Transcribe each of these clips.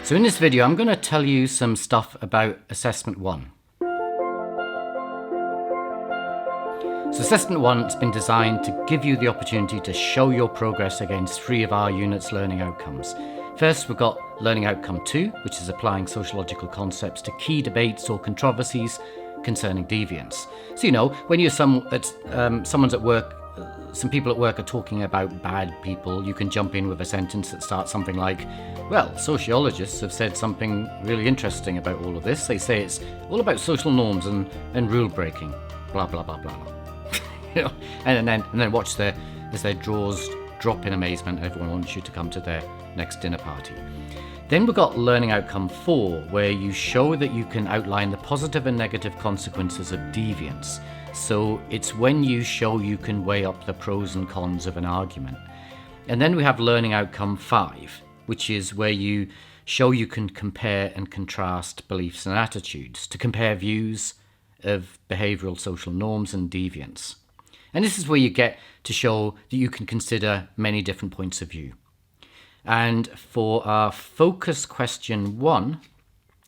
So in this video, I'm going to tell you some stuff about Assessment 1. So Assessment 1 has been designed to give you the opportunity to show your progress against 3 of our unit's learning outcomes. First, we've got Learning Outcome 2, which is applying sociological concepts to key debates or controversies concerning deviance. So, when you're someone's at work, some people at work are talking about bad people, you can jump in with a sentence that starts something like, well, sociologists have said something really interesting about all of this. They say it's all about social norms and rule breaking, blah, blah, blah, blah. and then watch as their jaws drop in amazement. Everyone wants you to come to their next dinner party. Then we've got Learning Outcome 4, where you show that you can outline the positive and negative consequences of deviance. So it's when you show you can weigh up the pros and cons of an argument. And then we have Learning Outcome 5, which is where you show you can compare and contrast beliefs and attitudes, to compare views of behavioural social norms and deviance. And this is where you get to show that you can consider many different points of view. And for our focus question 1,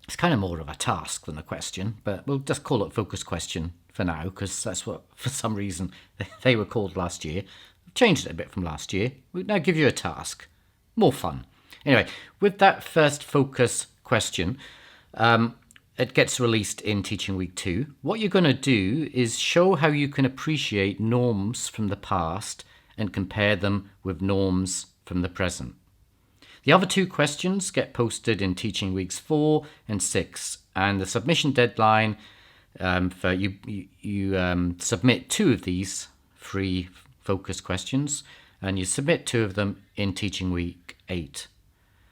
it's kind of more of a task than a question, but we'll just call it focus question for now, because that's what, for some reason, they were called last year. I've changed it a bit from last year. We'll now give you a task. More fun. Anyway, with that first focus question, it gets released in Teaching Week 2. What you're going to do is show how you can appreciate norms from the past and compare them with norms from the present. The other 2 questions get posted in Teaching Weeks 4 and 6, and the submission deadline for you submit 2 of these free focus questions, and you submit 2 of them in Teaching Week 8.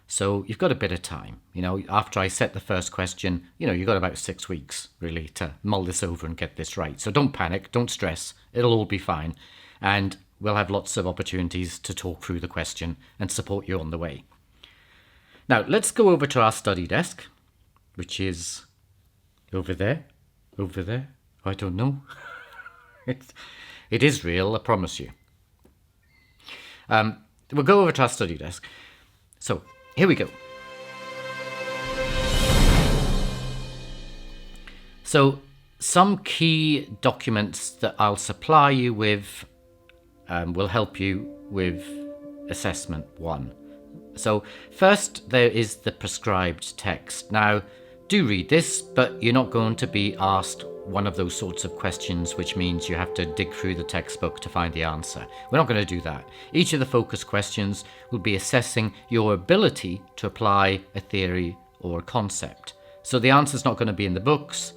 So you've got a bit of time. After I set the first question, you've got about 6 weeks really to mull this over and get this right. So don't panic, don't stress, it'll all be fine, and we'll have lots of opportunities to talk through the question and support you on the way. Now, let's go over to our study desk, which is over there, I don't know. It is real, I promise you. We'll go over to our study desk. So, here we go. So, some key documents that I'll supply you with will help you with Assessment 1. So first, there is the prescribed text. Now, do read this, but you're not going to be asked one of those sorts of questions, which means you have to dig through the textbook to find the answer. We're not going to do that. Each of the focus questions will be assessing your ability to apply a theory or a concept. So the answer's not going to be in the books,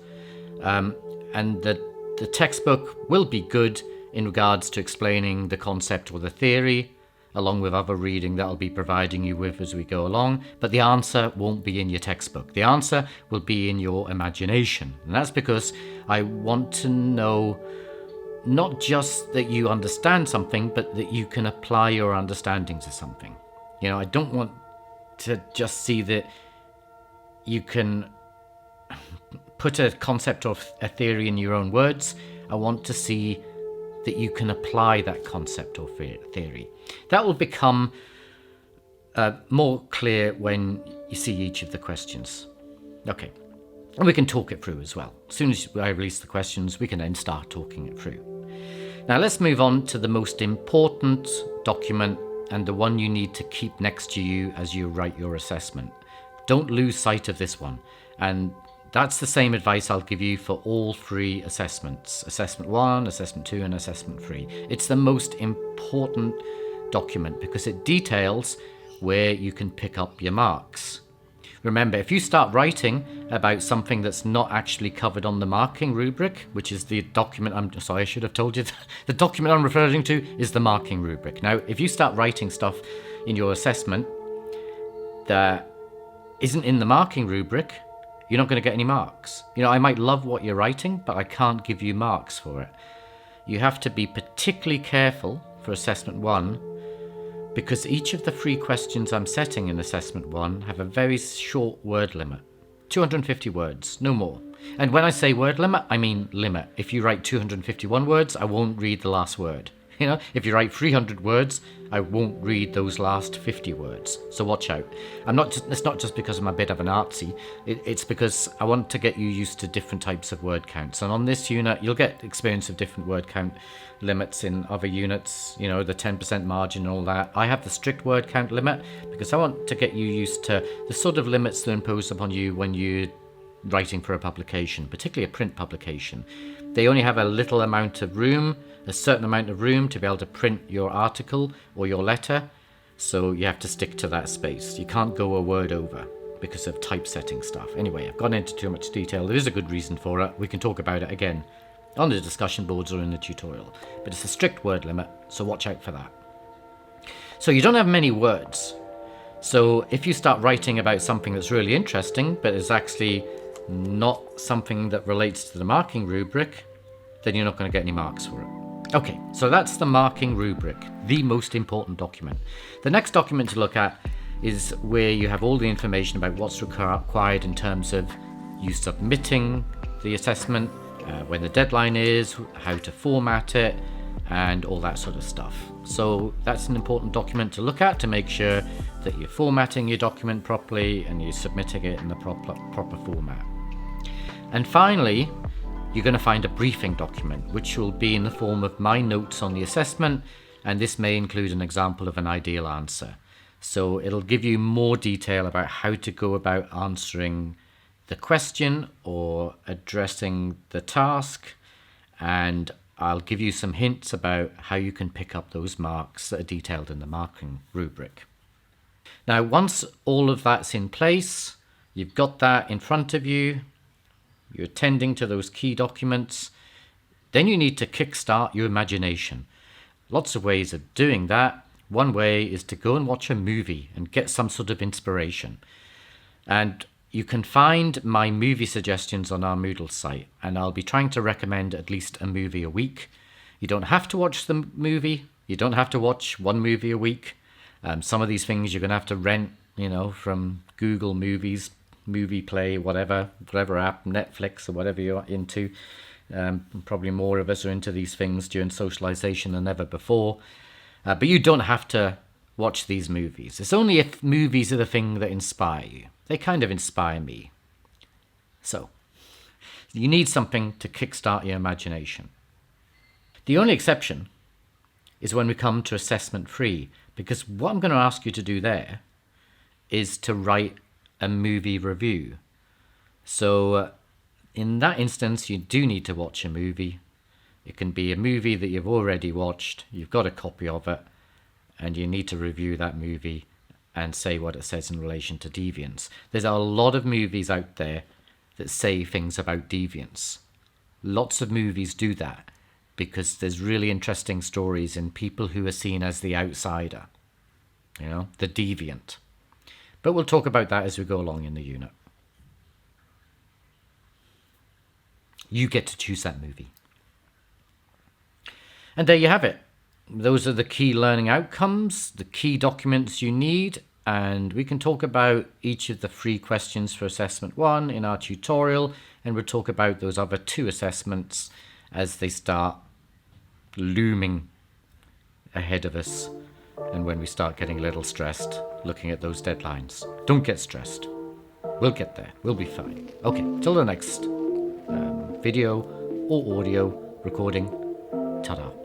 and the textbook will be good in regards to explaining the concept or the theory, along with other reading that I'll be providing you with as we go along, but the answer won't be in your textbook. The answer will be in your imagination, and that's because I want to know not just that you understand something, but that you can apply your understanding to something. I don't want to just see that you can put a concept or a theory in your own words. I want to see that you can apply that concept or theory. That will become more clear when you see each of the questions. Okay, and we can talk it through as well. As soon as I release the questions, we can then start talking it through. Now let's move on to the most important document and the one you need to keep next to you as you write your assessment. Don't lose sight of this one. And that's the same advice I'll give you for all 3 assessments. Assessment 1, Assessment 2, and Assessment 3. It's the most important document because it details where you can pick up your marks. Remember, if you start writing about something that's not actually covered on the marking rubric, which is the document I should have told you, the document I'm referring to is the marking rubric. Now, if you start writing stuff in your assessment that isn't in the marking rubric, you're not going to get any marks. I might love what you're writing, but I can't give you marks for it. You have to be particularly careful for Assessment 1 because each of the 3 questions I'm setting in Assessment 1 have a very short word limit. 250 words, no more. And when I say word limit, I mean limit. If you write 251 words, I won't read the last word. You know, if you write 300 words, I won't read those last 50 words. So watch out. It's not just because I'm a bit of an artsy. It's because I want to get you used to different types of word counts. And on this unit, you'll get experience of different word count limits in other units, you know, the 10% margin and all that. I have the strict word count limit because I want to get you used to the sort of limits that are imposed upon you when you're writing for a publication, particularly a print publication. They only have a little amount of room, a certain amount of room to be able to print your article or your letter, so you have to stick to that space. You can't go a word over because of typesetting stuff. Anyway, I've gone into too much detail. There is a good reason for it. We can talk about it again on the discussion boards or in the tutorial, but it's a strict word limit, so watch out for that. So you don't have many words. So if you start writing about something that's really interesting, but is actually not something that relates to the marking rubric, then you're not going to get any marks for it. Okay, so that's the marking rubric, the most important document. The next document to look at is where you have all the information about what's required in terms of you submitting the assessment, when the deadline is, how to format it, and all that sort of stuff. So that's an important document to look at to make sure that you're formatting your document properly and you're submitting it in the proper format. And finally, you're going to find a briefing document, which will be in the form of my notes on the assessment, and this may include an example of an ideal answer. So it'll give you more detail about how to go about answering the question or addressing the task, and I'll give you some hints about how you can pick up those marks that are detailed in the marking rubric. Now, once all of that's in place, you've got that in front of you, you're attending to those key documents, then you need to kickstart your imagination. Lots of ways of doing that. One way is to go and watch a movie and get some sort of inspiration. And you can find my movie suggestions on our Moodle site, and I'll be trying to recommend at least a movie a week. You don't have to watch the movie. You don't have to watch one movie a week. Some of these things you're going to have to rent, you know, from Google Movies, Movie Play, whatever app, Netflix or whatever you're into. Probably more of us are into these things during socialization than ever before. But you don't have to watch these movies. It's only if movies are the thing that inspire you. They kind of inspire me. So, you need something to kickstart your imagination. The only exception is when we come to assessment 3, because what I'm going to ask you to do there is to write a movie review. So in that instance, you do need to watch a movie. It can be a movie that you've already watched, you've got a copy of it, and you need to review that movie and say what it says in relation to deviance. There's a lot of movies out there that say things about deviance. Lots of movies do that because there's really interesting stories in people who are seen as the outsider, you know, the deviant. But we'll talk about that as we go along in the unit. You get to choose that movie. And there you have it. Those are the key learning outcomes, the key documents you need, and we can talk about each of the 3 questions for assessment 1 in our tutorial, and we'll talk about those other 2 assessments as they start looming ahead of us and when we start getting a little stressed looking at those deadlines. Don't get stressed. We'll get there. We'll be fine. Okay, till the next video or audio recording. Ta-da.